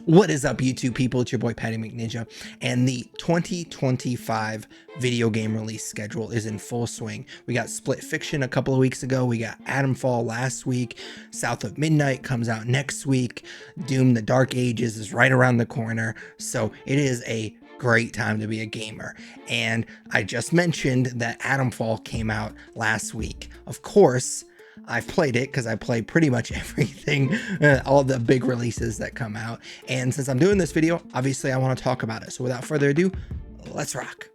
What is up, YouTube people? It's your boy Patty McNinja, and the 2025 video game release schedule is in full swing. We got Split Fiction a couple of weeks ago, we got Atomfall last week, South of Midnight comes out next week, Doom the Dark Ages is right around the corner, so it is a great time to be a gamer. And I just mentioned that Atomfall came out last week. Of course, I've played it because I play pretty much everything, all the big releases that come out. And since I'm doing this video, obviously I want to talk about it. So without further ado, let's rock.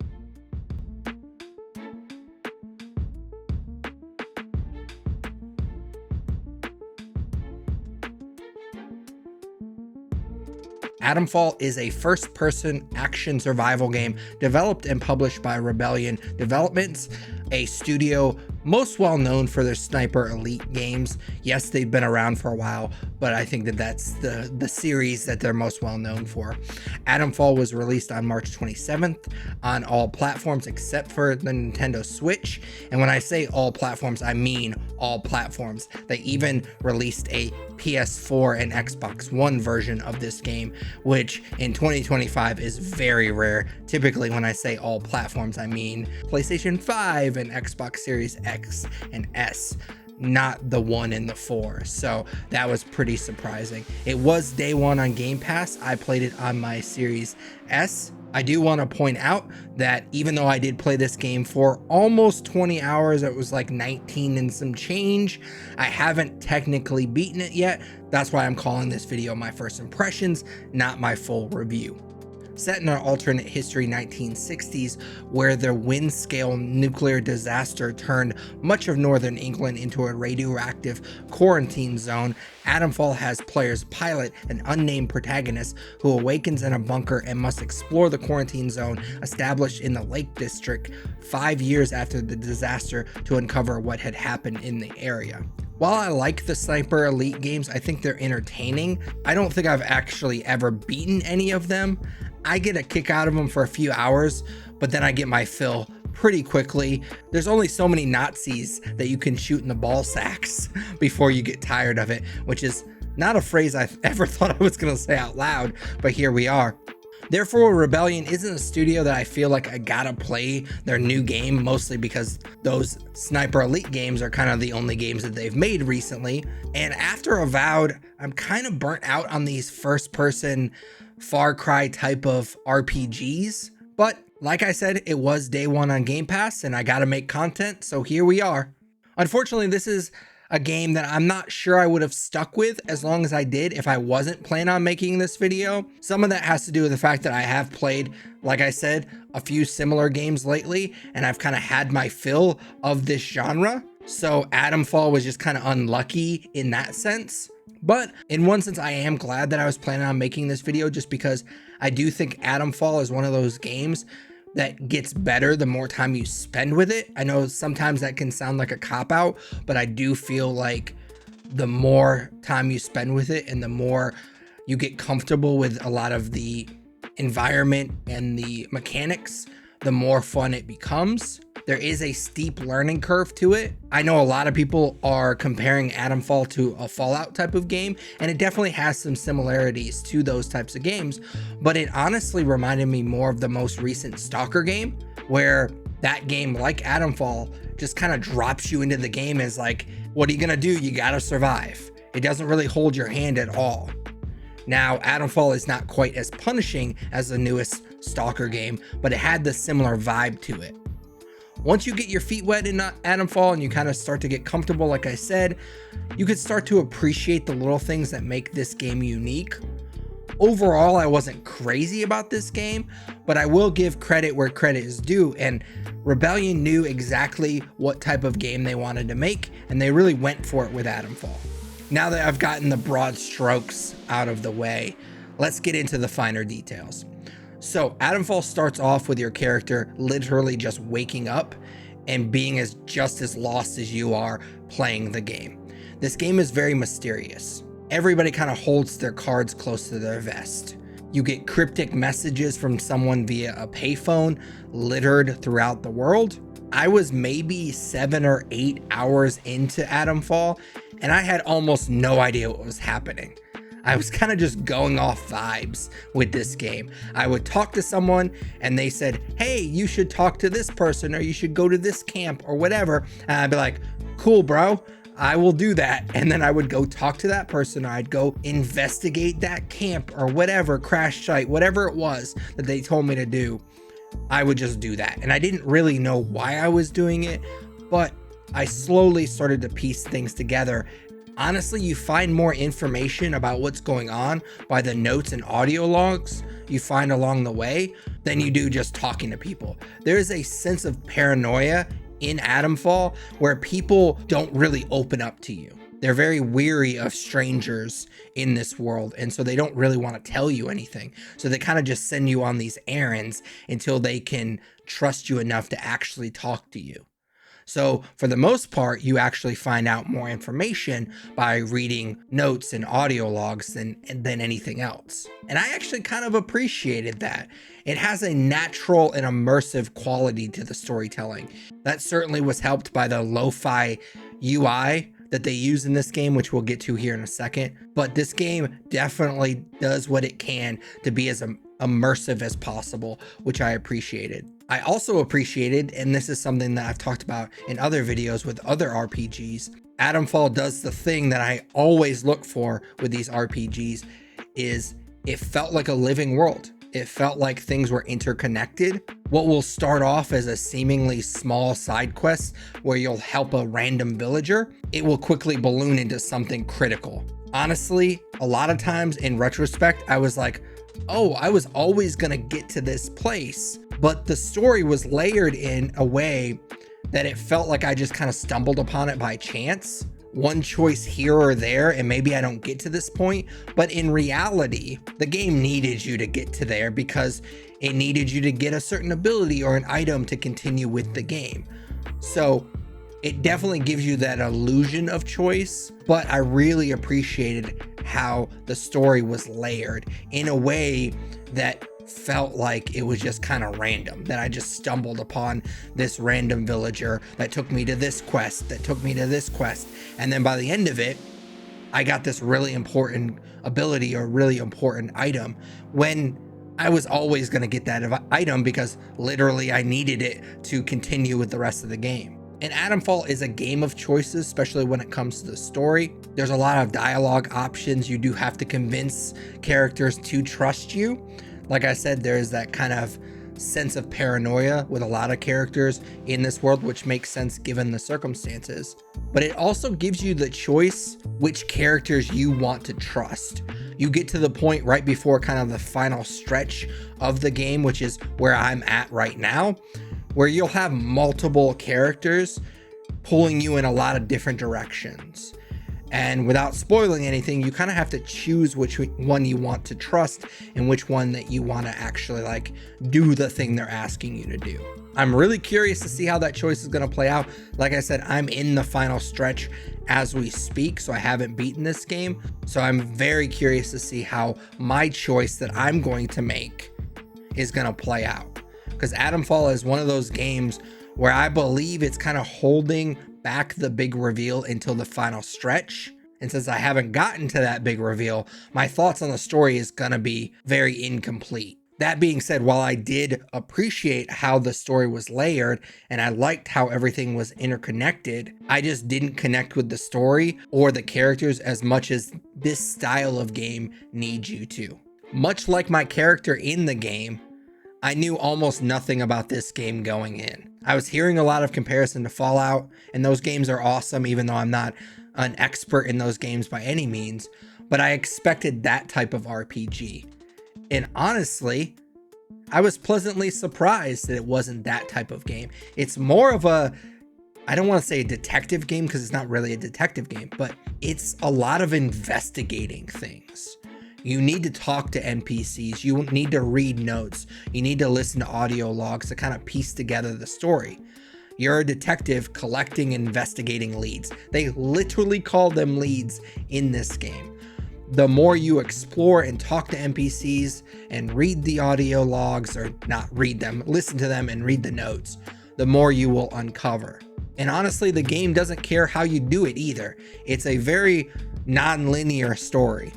Atomfall is a first-person action survival game developed and published by Rebellion Developments, a studio most well known for their Sniper Elite games. Yes, they've been around for a while, but I think that that's the series that they're most well known for. Atomfall was released on March 27th on all platforms except for the Nintendo Switch. And when I say all platforms, I mean all platforms. They even released a PS4 and Xbox One version of this game, which in 2025 is very rare. Typically, when I say all platforms, I mean PlayStation 5 and Xbox Series X and S, not the 1 and the 4. So that was pretty surprising. It was day one on Game Pass. I played it on my Series S. I do want to point out that even though I did play this game for almost 20 hours, it was like 19 and some change, I haven't technically beaten it yet. That's why I'm calling this video my first impressions, not my full review. Set in an alternate history 1960s, where the wind-scale nuclear disaster turned much of northern England into a radioactive quarantine zone, Atomfall has players pilot an unnamed protagonist who awakens in a bunker and must explore the quarantine zone established in the Lake District 5 years after the disaster to uncover what had happened in the area. While I like the Sniper Elite games, I think they're entertaining. I don't think I've actually ever beaten any of them. I get a kick out of them for a few hours, but then I get my fill pretty quickly. There's only so many Nazis that you can shoot in the ball sacks before you get tired of it, which is not a phrase I've ever thought I was going to say out loud, but here we are. Therefore, Rebellion isn't a studio that I feel like I gotta play their new game, mostly because those Sniper Elite games are kind of the only games that they've made recently. And after Avowed, I'm kind of burnt out on these first-person Far Cry type of RPGs. But like I said, it was day one on Game Pass and I gotta make content, so here we are. Unfortunately, this is a game that I'm not sure I would have stuck with as long as I did if I wasn't planning on making this video. Some of that has to do with the fact that I have played, like I said, a few similar games lately, and I've kind of had my fill of this genre. So Atomfall was just kind of unlucky in that sense. But in one sense, I am glad that I was planning on making this video, just because I do think Atomfall is one of those games that gets better the more time you spend with it. I know sometimes that can sound like a cop-out, but I do feel like the more time you spend with it and the more you get comfortable with a lot of the environment and the mechanics, the more fun it becomes. There is a steep learning curve to it. I know a lot of people are comparing Atomfall to a Fallout type of game, and it definitely has some similarities to those types of games, but it honestly reminded me more of the most recent Stalker game, where that game, like Atomfall, just kind of drops you into the game as like, what are you gonna do? You gotta survive. It doesn't really hold your hand at all. Now, Atomfall is not quite as punishing as the newest Stalker game, but it had the similar vibe to it. Once you get your feet wet in Atomfall and you kind of start to get comfortable, like I said, you could start to appreciate the little things that make this game unique. Overall, I wasn't crazy about this game, but I will give credit where credit is due, and Rebellion knew exactly what type of game they wanted to make, and they really went for it with Atomfall. Now that I've gotten the broad strokes out of the way, let's get into the finer details. So Atomfall starts off with your character literally just waking up and being just as lost as you are playing the game. This game is very mysterious. Everybody kind of holds their cards close to their vest. You get cryptic messages from someone via a payphone littered throughout the world. I was maybe 7 or 8 hours into Atomfall, and I had almost no idea what was happening. I was kind of just going off vibes with this game. I would talk to someone and they said, hey, you should talk to this person, or you should go to this camp or whatever. And I'd be like, cool, bro, I will do that. And then I would go talk to that person, or I'd go investigate that camp or whatever, crash site, whatever it was that they told me to do. I would just do that. And I didn't really know why I was doing it, but I slowly started to piece things together. Honestly, you find more information about what's going on by the notes and audio logs you find along the way than you do just talking to people. There is a sense of paranoia in Atomfall where people don't really open up to you. They're very weary of strangers in this world, and so they don't really want to tell you anything. So they kind of just send you on these errands until they can trust you enough to actually talk to you. So for the most part, you actually find out more information by reading notes and audio logs than anything else. And I actually kind of appreciated that. It has a natural and immersive quality to the storytelling. That certainly was helped by the lo-fi UI that they use in this game, which we'll get to here in a second. But this game definitely does what it can to be as immersive as possible, which I appreciated. I also appreciated, and this is something that I've talked about in other videos with other RPGs, Atomfall does the thing that I always look for with these RPGs, is it felt like a living world. It felt like things were interconnected. What will start off as a seemingly small side quest where you'll help a random villager, it will quickly balloon into something critical. Honestly, a lot of times in retrospect, I was like, oh, I was always gonna get to this place, but the story was layered in a way that it felt like I just kind of stumbled upon it by chance. One choice here or there, and maybe I don't get to this point, but in reality, the game needed you to get to there because it needed you to get a certain ability or an item to continue with the game. So it definitely gives you that illusion of choice, but I really appreciated how the story was layered in a way that felt like it was just kind of random, that I just stumbled upon this random villager that took me to this quest, that took me to this quest. And then by the end of it, I got this really important ability or really important item when I was always going to get that item because literally I needed it to continue with the rest of the game. And Atomfall is a game of choices, especially when it comes to the story. There's a lot of dialogue options. You do have to convince characters to trust you. Like I said, there's that kind of sense of paranoia with a lot of characters in this world, which makes sense given the circumstances. But it also gives you the choice which characters you want to trust. You get to the point right before kind of the final stretch of the game, which is where I'm at right now, where you'll have multiple characters pulling you in a lot of different directions. And without spoiling anything, you kind of have to choose which one you want to trust and which one that you want to actually like do the thing they're asking you to do. I'm really curious to see how that choice is going to play out. Like I said, I'm in the final stretch as we speak, so I haven't beaten this game. So I'm very curious to see how my choice that I'm going to make is going to play out. Because Atomfall is one of those games where I believe it's kind of holding back the big reveal until the final stretch. And since I haven't gotten to that big reveal, my thoughts on the story is gonna be very incomplete. That being said, while I did appreciate how the story was layered and I liked how everything was interconnected, I just didn't connect with the story or the characters as much as this style of game needs you to. Much like my character in the game, I knew almost nothing about this game going in. I was hearing a lot of comparison to Fallout, and those games are awesome, even though I'm not an expert in those games by any means, but I expected that type of RPG. And honestly, I was pleasantly surprised that it wasn't that type of game. It's more of a, I don't want to say a detective game because it's not really a detective game, but it's a lot of investigating things. You need to talk to NPCs, you need to read notes, you need to listen to audio logs to kind of piece together the story. You're a detective collecting and investigating leads. They literally call them leads in this game. The more you explore and talk to NPCs and read the audio logs, or not read them, listen to them and read the notes, the more you will uncover. And honestly, the game doesn't care how you do it either. It's a very non-linear story.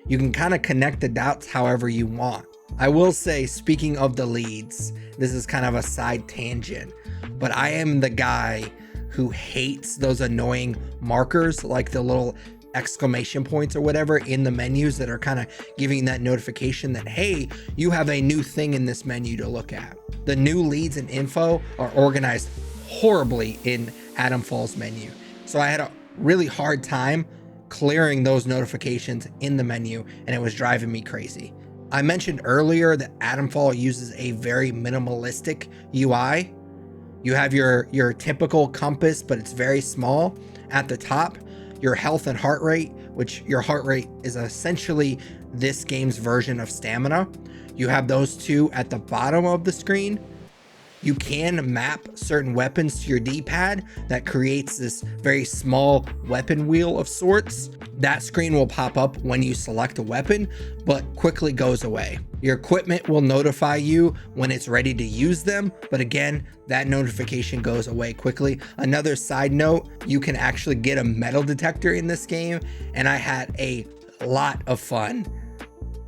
You can kind of connect the dots however you want. I will say, speaking of the leads, this is kind of a side tangent, but I am the guy who hates those annoying markers, like the little exclamation points or whatever in the menus that are kind of giving that notification that, hey, you have a new thing in this menu to look at. The new leads and info are organized horribly in Atomfall's menu. So I had a really hard time clearing those notifications in the menu, and it was driving me crazy. I mentioned earlier that Atomfall uses a very minimalistic UI. You have your typical compass, but it's very small at the top. Your health and heart rate, which your heart rate is essentially this game's version of stamina. You have those two at the bottom of the screen. You can map certain weapons to your D-pad that creates this very small weapon wheel of sorts. That screen will pop up when you select a weapon, but quickly goes away. Your equipment will notify you when it's ready to use them, but again, that notification goes away quickly. Another side note, you can actually get a metal detector in this game, and I had a lot of fun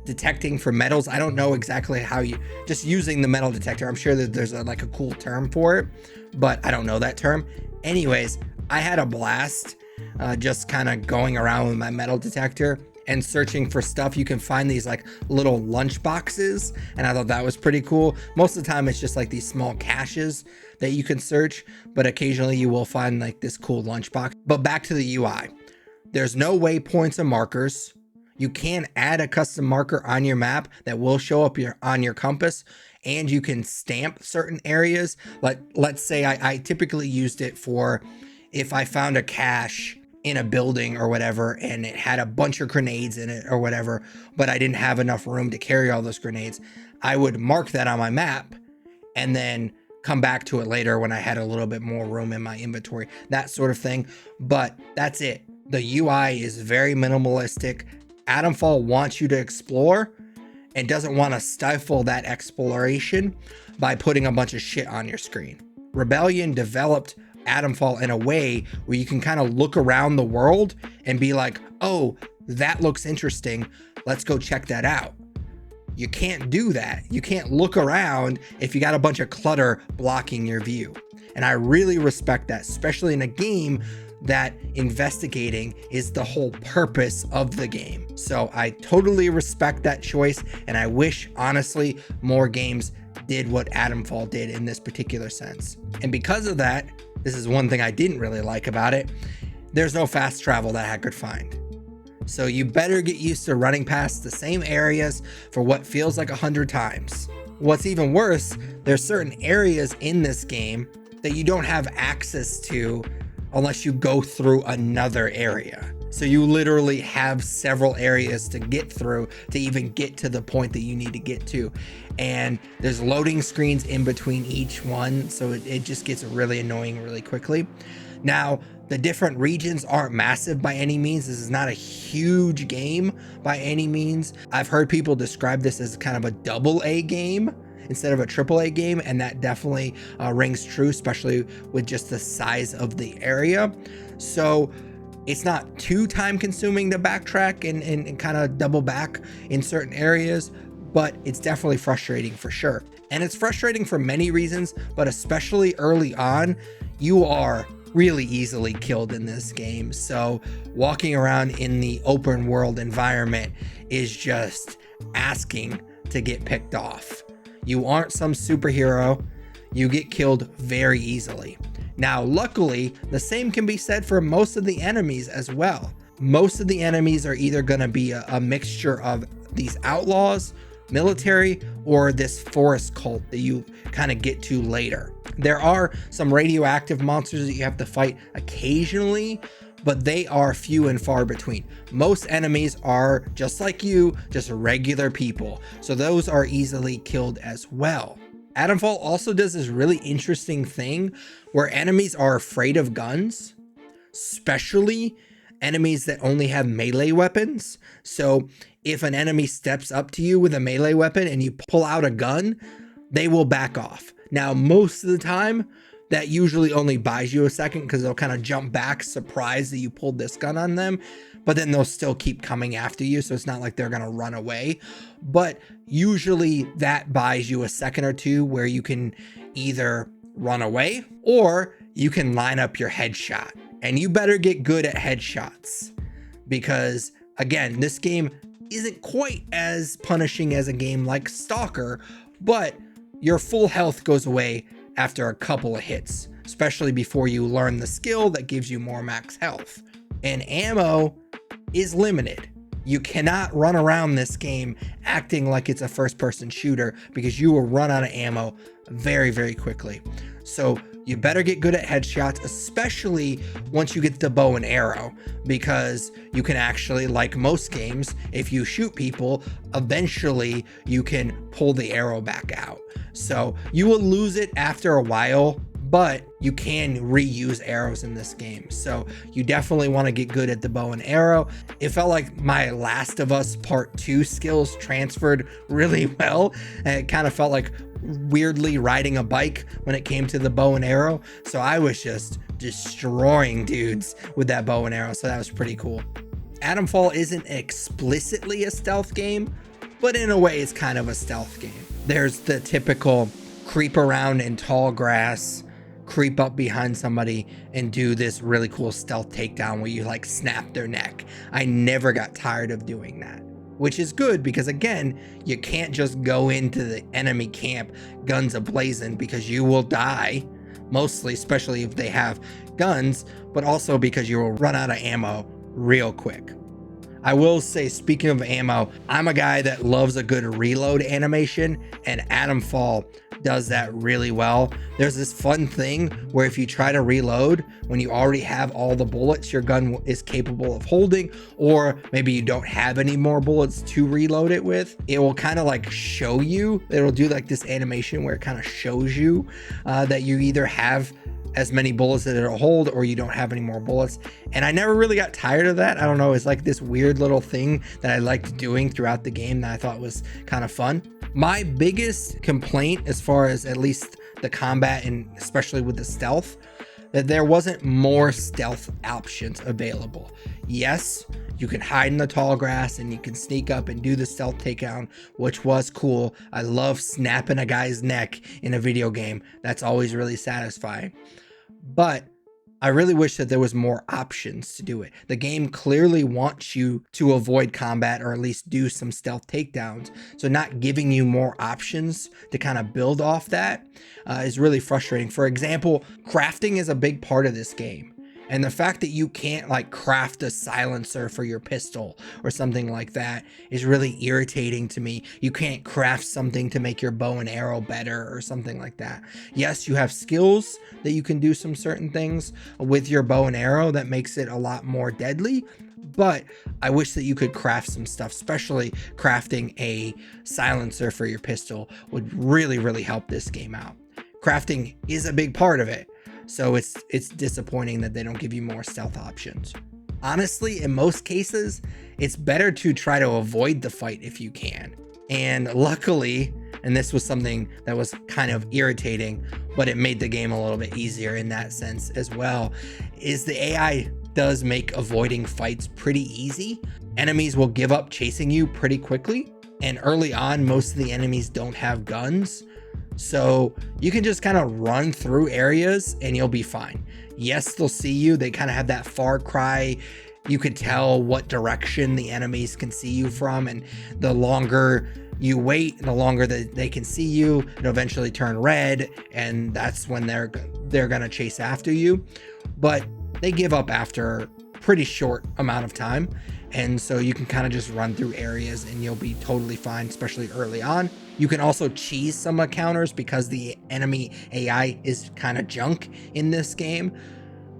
detecting for metals. I don't know exactly how you, just using the metal detector. I'm sure that there's like a cool term for it, but I don't know that term. Anyways, I had a blast just kind of going around with my metal detector and searching for stuff. You can find these like little lunch boxes, and I thought that was pretty cool. Most of the time it's just like these small caches that you can search, but occasionally you will find like this cool lunchbox. But back to the UI. There's no waypoints or markers. You can add a custom marker on your map that will show up on your compass, and you can stamp certain areas. Like, let's say I typically used it for if I found a cache in a building or whatever, and it had a bunch of grenades in it or whatever, but I didn't have enough room to carry all those grenades. I would mark that on my map and then come back to it later when I had a little bit more room in my inventory, that sort of thing. But that's it. The UI is very minimalistic. Atomfall wants you to explore and doesn't want to stifle that exploration by putting a bunch of shit on your screen. Rebellion developed Atomfall in a way where you can kind of look around the world and be like, oh, that looks interesting. Let's go check that out. You can't do that. You can't look around if you got a bunch of clutter blocking your view. And I really respect that, especially in a game that investigating is the whole purpose of the game. So I totally respect that choice, and I wish, honestly, more games did what Atomfall did in this particular sense. And because of that, this is one thing I didn't really like about it, there's no fast travel that I could find. So you better get used to running past the same areas for what feels like 100 times. What's even worse, there's certain areas in this game that you don't have access to unless you go through another area. So you literally have several areas to get through to even get to the point that you need to get to. And there's loading screens in between each one, so it just gets really annoying really quickly. Now, the different regions aren't massive by any means. This is not a huge game by any means. I've heard people describe this as kind of a AA game instead of a AAA game, and that definitely rings true, especially with just the size of the area. So it's not too time consuming to backtrack and kind of double back in certain areas, but it's definitely frustrating for sure. And it's frustrating for many reasons, but especially early on, you are really easily killed in this game. So walking around in the open world environment is just asking to get picked off. You aren't some superhero. You get killed very easily. Now, luckily, the same can be said for most of the enemies as well. Most of the enemies are either going to be a mixture of these outlaws, military, or this forest cult that you kind of get to later. There are some radioactive monsters that you have to fight occasionally, but they are few and far between. Most enemies are just like you, just regular people. So those are easily killed as well. Atomfall also does this really interesting thing where enemies are afraid of guns, especially enemies that only have melee weapons. So if an enemy steps up to you with a melee weapon and you pull out a gun, they will back off. Now, most of the time, that usually only buys you a second because they'll kind of jump back surprised that you pulled this gun on them. but then they'll still keep coming after you. So it's not like they're going to run away, but usually that buys you a second or two where you can either run away or you can line up your headshot, and you better get good at headshots because again, this game isn't quite as punishing as a game like Stalker, but your full health goes away after a couple of hits, especially before you learn the skill that gives you more max health. And ammo is limited. You cannot run around this game acting like it's a first-person shooter because you will run out of ammo very, very quickly. So you better get good at headshots, especially once you get the bow and arrow, because you can actually, like most games, if you shoot people, eventually you can pull the arrow back out. So you will lose it after a while, but you can reuse arrows in this game. So you definitely want to get good at the bow and arrow. It felt like my Last of Us Part 2 skills transferred really well. And it kind of felt like weirdly riding a bike when it came to the bow and arrow. So I was just destroying dudes with that bow and arrow. So that was pretty cool. Atomfall isn't explicitly a stealth game, but in a way it's kind of a stealth game. There's the typical creep around in tall grass, creep up behind somebody and do this really cool stealth takedown where you like snap their neck. I never got tired of doing that, which is good because again, you can't just go into the enemy camp guns a-blazing because you will die, mostly, especially if they have guns, but also because you will run out of ammo real quick. I will say, speaking of ammo, I'm a guy that loves a good reload animation, and Atomfall does that really well. There's this fun thing where if you try to reload when you already have all the bullets your gun is capable of holding, or maybe you don't have any more bullets to reload it with, it will kind of like show you, it'll do like this animation where it kind of shows you that you either have as many bullets that it'll hold or you don't have any more bullets. And I never really got tired of that. I don't know, it's like this weird little thing that I liked doing throughout the game that I thought was kind of fun. My biggest complaint, as far as at least the combat and especially with the stealth, that there wasn't more stealth options available. Yes, you can hide in the tall grass and you can sneak up and do the stealth takedown, which was cool. I love snapping a guy's neck in a video game. That's always really satisfying. But I really wish that there was more options to do it. The game clearly wants you to avoid combat or at least do some stealth takedowns. So not giving you more options to kind of build off that is really frustrating. For example, crafting is a big part of this game. And the fact that you can't like craft a silencer for your pistol or something like that is really irritating to me. You can't craft something to make your bow and arrow better or something like that. Yes, you have skills that you can do some certain things with your bow and arrow that makes it a lot more deadly. But I wish that you could craft some stuff, especially crafting a silencer for your pistol would really, really help this game out. Crafting is a big part of it. So it's disappointing that they don't give you more stealth options. Honestly, in most cases, it's better to try to avoid the fight if you can. And luckily, and this was something that was kind of irritating, but it made the game a little bit easier in that sense as well, is the AI does make avoiding fights pretty easy. Enemies will give up chasing you pretty quickly. And early on, most of the enemies don't have guns. So you can just kind of run through areas and you'll be fine. Yes, they'll see you. They kind of have that Far Cry. You could tell what direction the enemies can see you from. And the longer you wait, the longer that they can see you, it'll eventually turn red. And that's when they're going to chase after you. But they give up after a pretty short amount of time. And so you can kind of just run through areas and you'll be totally fine, especially early on. You can also cheese some encounters because the enemy AI is kind of junk in this game.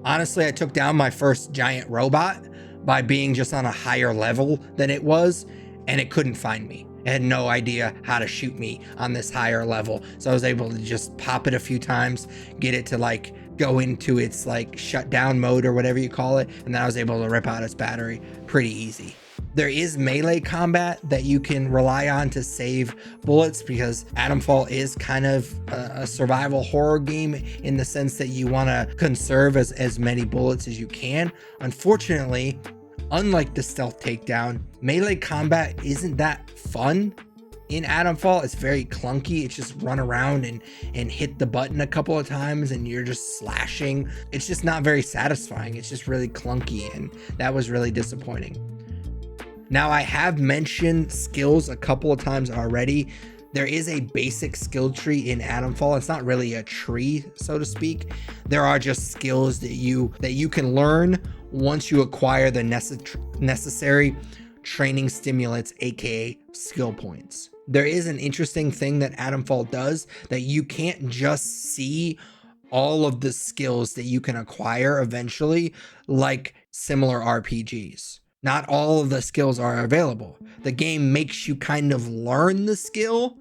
Honestly, I took down my first giant robot by being just on a higher level than it was, and it couldn't find me. It had no idea how to shoot me on this higher level. So I was able to just pop it a few times, get it to like go into its like shutdown mode or whatever you call it. And then I was able to rip out its battery pretty easy. There is melee combat that you can rely on to save bullets because Atomfall is kind of a survival horror game in the sense that you want to conserve as many bullets as you can. Unfortunately, Unlike the stealth takedown, melee combat isn't that fun in Atomfall. It's very clunky. It's just run around and hit the button a couple of times and you're just slashing. It's just not very satisfying. It's just really clunky, and that was really disappointing. Now, I have mentioned skills a couple of times already. There is a basic skill tree in Atomfall. It's not really a tree, so to speak. There are just skills that you can learn once you acquire the necessary training stimulants, aka skill points. There is an interesting thing that Atomfall does, that you can't just see all of the skills that you can acquire eventually like similar RPGs. Not all of the skills are available. The game makes you kind of learn the skill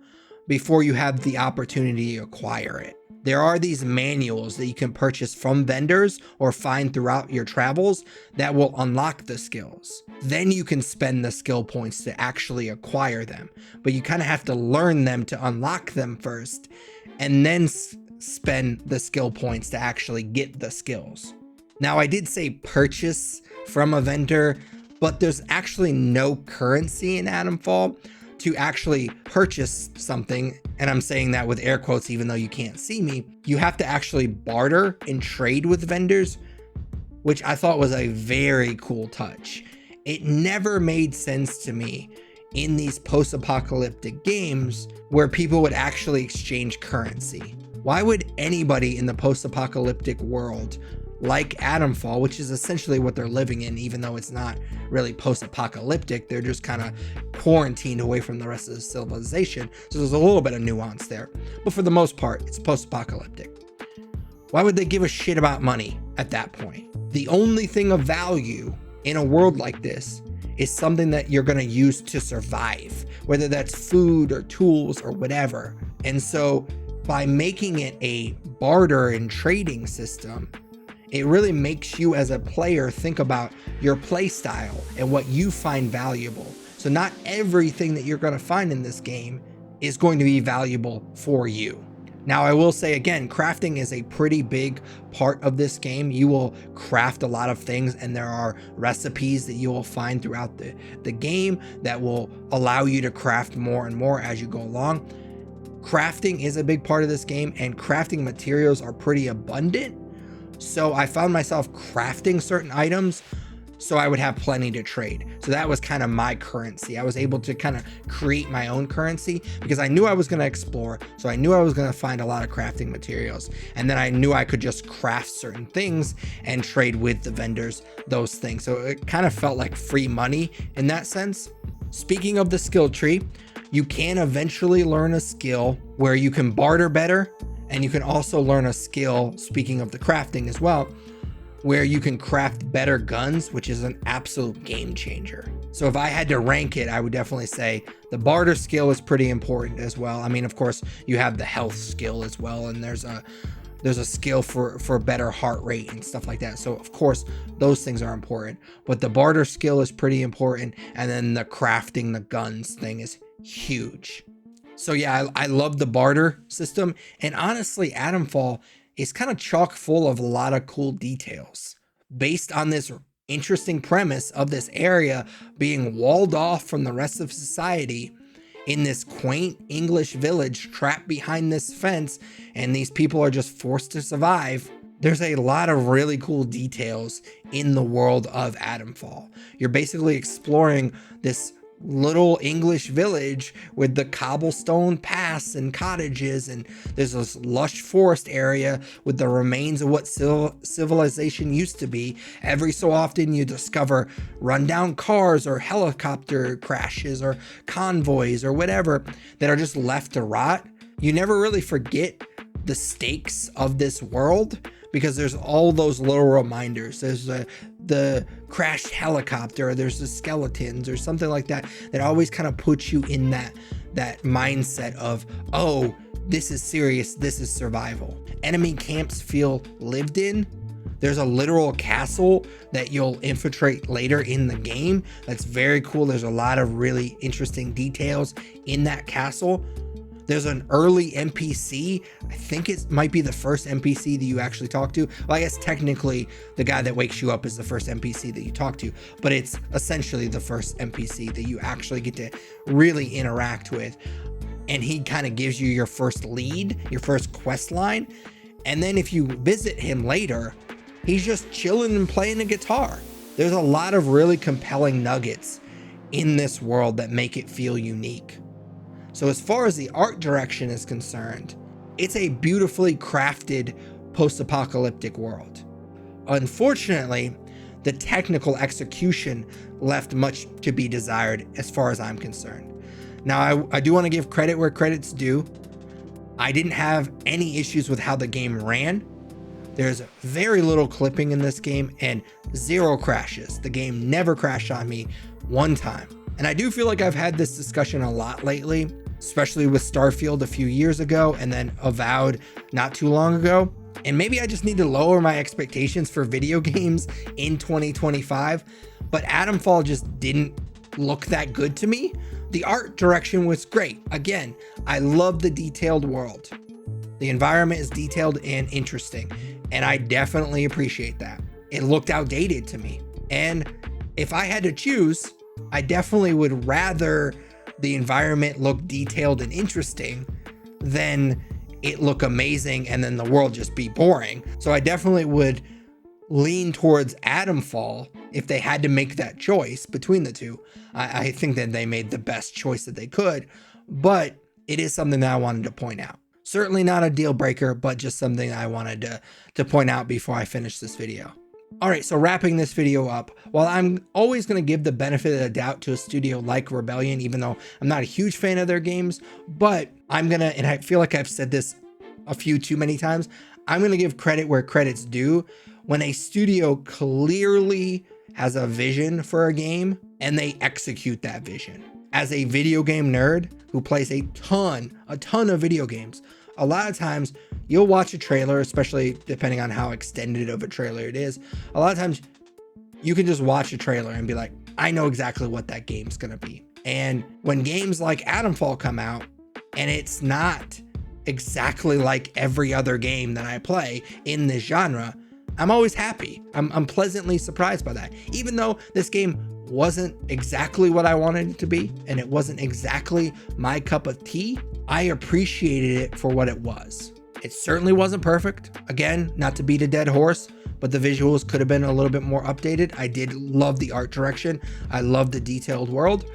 before you have the opportunity to acquire it. There are these manuals that you can purchase from vendors or find throughout your travels that will unlock the skills. Then you can spend the skill points to actually acquire them, but you kind of have to learn them to unlock them first, and then spend the skill points to actually get the skills. Now, I did say purchase from a vendor, but there's actually no currency in Atomfall to actually purchase something, and I'm saying that with air quotes even though you can't see me. You have to actually barter and trade with vendors, which I thought was a very cool touch. It never made sense to me in these post-apocalyptic games where people would actually exchange currency. Why would anybody in the post-apocalyptic world like Atomfall, which is essentially what they're living in, even though it's not really post-apocalyptic, they're just kind of quarantined away from the rest of the civilization, so there's a little bit of nuance there, but for the most part, it's post-apocalyptic. Why would they give a shit about money at that point? The only thing of value in a world like this is something that you're going to use to survive, whether that's food or tools or whatever. And so by making it a barter and trading system, it really makes you as a player think about your play style and what you find valuable. So not everything that you're going to find in this game is going to be valuable for you. Now, I will say again, crafting is a pretty big part of this game. You will craft a lot of things, and there are recipes that you will find throughout the game that will allow you to craft more and more as you go along. Crafting is a big part of this game, and crafting materials are pretty abundant. So I found myself crafting certain items so I would have plenty to trade. So that was kind of my currency. I was able to kind of create my own currency because I knew I was going to explore. So I knew I was going to find a lot of crafting materials. And then I knew I could just craft certain things and trade with the vendors those things. So it kind of felt like free money in that sense. Speaking of the skill tree, you can eventually learn a skill where you can barter better. And you can also learn a skill, speaking of the crafting as well, where you can craft better guns, which is an absolute game changer. So if I had to rank it, I would definitely say the barter skill is pretty important as well. I mean, of course, you have the health skill as well, and there's a skill for better heart rate and stuff like that. So of course, those things are important. But the barter skill is pretty important, and then the crafting the guns thing is huge. So yeah, I love the barter system, and honestly, Atomfall is kind of chock full of a lot of cool details based on this interesting premise of this area being walled off from the rest of society in this quaint English village trapped behind this fence, and these people are just forced to survive. There's a lot of really cool details in the world of Atomfall. You're basically exploring this little English village with the cobblestone paths and cottages, and there's this lush forest area with the remains of what civilization used to be. Every so often you discover rundown cars or helicopter crashes or convoys or whatever that are just left to rot. You never really forget the stakes of this world because there's all those little reminders. There's the crashed helicopter, there's the skeletons or something like that always kind of puts you in that mindset of, oh, this is serious, this is survival. Enemy camps feel lived in. There's a literal castle that you'll infiltrate later in the game. That's very cool. There's a lot of really interesting details in that castle. There's an early NPC. I think it might be the first NPC that you actually talk to. Well, I guess technically the guy that wakes you up is the first NPC that you talk to, but it's essentially the first NPC that you actually get to really interact with. And he kind of gives you your first lead, your first quest line. And then if you visit him later, he's just chilling and playing the guitar. There's a lot of really compelling nuggets in this world that make it feel unique. So as far as the art direction is concerned, it's a beautifully crafted post-apocalyptic world. Unfortunately, the technical execution left much to be desired as far as I'm concerned. Now, I do want to give credit where credit's due. I didn't have any issues with how the game ran. There's very little clipping in this game and 0 crashes. The game never crashed on me one time. And I do feel like I've had this discussion a lot lately, especially with Starfield a few years ago and then Avowed not too long ago. And maybe I just need to lower my expectations for video games in 2025, but Atomfall just didn't look that good to me. The art direction was great. Again, I love the detailed world. The environment is detailed and interesting, and I definitely appreciate that. It looked outdated to me. And if I had to choose, I definitely would rather the environment look detailed and interesting than it look amazing and then the world just be boring. So I definitely would lean towards Atomfall if they had to make that choice between the two. I think that they made the best choice that they could, but it is something that I wanted to point out. Certainly not a deal breaker, but just something I wanted to point out before I finish this video. All right, so wrapping this video up, while I'm always going to give the benefit of the doubt to a studio like Rebellion, even though I'm not a huge fan of their games, but I'm going to, and I feel like I've said this a few too many times, I'm going to give credit where credit's due. When a studio clearly has a vision for a game and they execute that vision. As a video game nerd who plays a ton of video games, a lot of times you'll watch a trailer, especially depending on how extended of a trailer it is. A lot of times you can just watch a trailer and be like, I know exactly what that game's gonna be. And when games like Atomfall come out and it's not exactly like every other game that I play in this genre, I'm always happy. I'm pleasantly surprised by that. Even though this game wasn't exactly what I wanted it to be, and it wasn't exactly my cup of tea, I appreciated it for what it was. It certainly wasn't perfect. Again, not to beat a dead horse, but the visuals could have been a little bit more updated. I did love the art direction. I love the detailed world,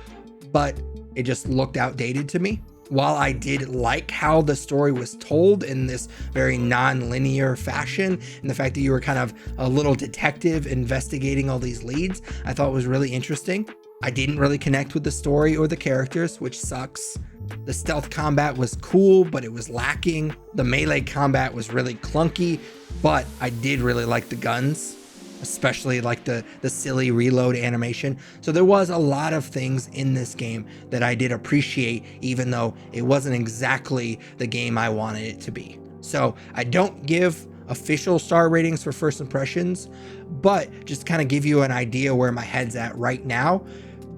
but it just looked outdated to me. While I did like how the story was told in this very non-linear fashion, and the fact that you were kind of a little detective investigating all these leads, I thought was really interesting. I didn't really connect with the story or the characters, which sucks. The stealth combat was cool, but it was lacking. The melee combat was really clunky, but I did really like the guns, especially like the silly reload animation. So there was a lot of things in this game that I did appreciate, even though it wasn't exactly the game I wanted it to be. So I don't give official star ratings for first impressions, but just kind of give you an idea where my head's at right now.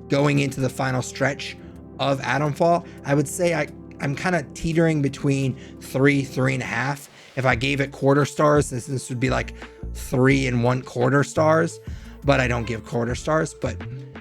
Going into the final stretch of Atomfall, I would say I'm kind of teetering between 3.5. If I gave it quarter stars, this would be like 3 1/4 stars, but I don't give quarter stars. But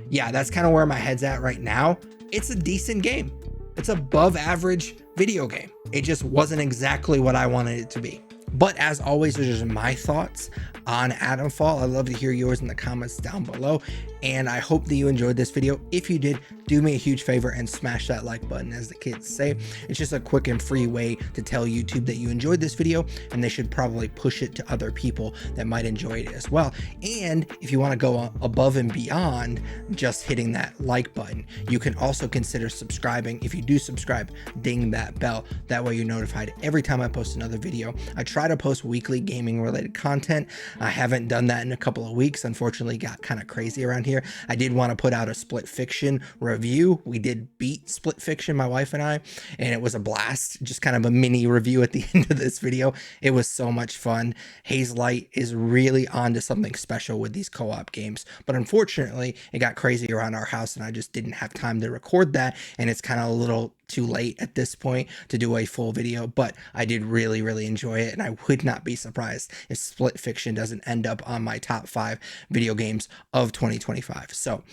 yeah, that's kind of where my head's at right now. It's a decent game. It's above average video game. It just wasn't exactly what I wanted it to be. But as always, those are just my thoughts on Atomfall. I'd love to hear yours in the comments down below. And I hope that you enjoyed this video. If you did, do me a huge favor and smash that like button, as the kids say. It's just a quick and free way to tell YouTube that you enjoyed this video, and they should probably push it to other people that might enjoy it as well. And if you want to go above and beyond just hitting that like button, you can also consider subscribing. If you do subscribe, ding that bell. That way you're notified every time I post another video. I try to post weekly gaming related content. I haven't done that in a couple of weeks. Unfortunately, got kind of crazy around here. I did want to put out a Split Fiction review. We did beat Split Fiction, my wife and I, and it was a blast. Just kind of a mini review at the end of this video. It was so much fun. Hazelight is really onto something special with these co-op games, but unfortunately, it got crazy around our house and I just didn't have time to record that, and it's kind of a little too late at this point to do a full video, but I did really enjoy it, and I would not be surprised if Split Fiction doesn't end up on my top 5 video games of 2025. So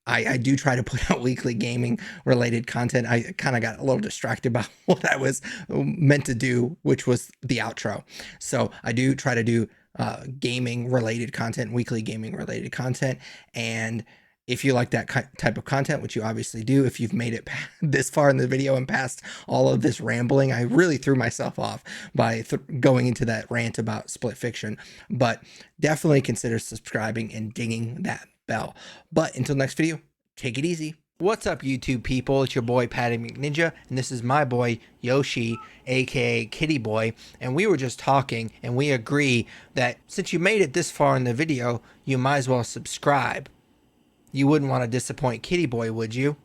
I do try to put out weekly gaming related content. I kind of got a little distracted by what I was meant to do, which was the outro. So I do try to do gaming related content, weekly gaming related content. And if you like that type of content, which you obviously do, if you've made it this far in the video and past all of this rambling, I really threw myself off by going into that rant about Split Fiction, but definitely consider subscribing and dinging that bell. But until next video, take it easy. What's up, YouTube people? It's your boy Patty McNinja, and this is my boy Yoshi, aka Kitty Boy. And we were just talking, and we agree that since you made it this far in the video, you might as well subscribe. You wouldn't want to disappoint Kitty Boy, would you?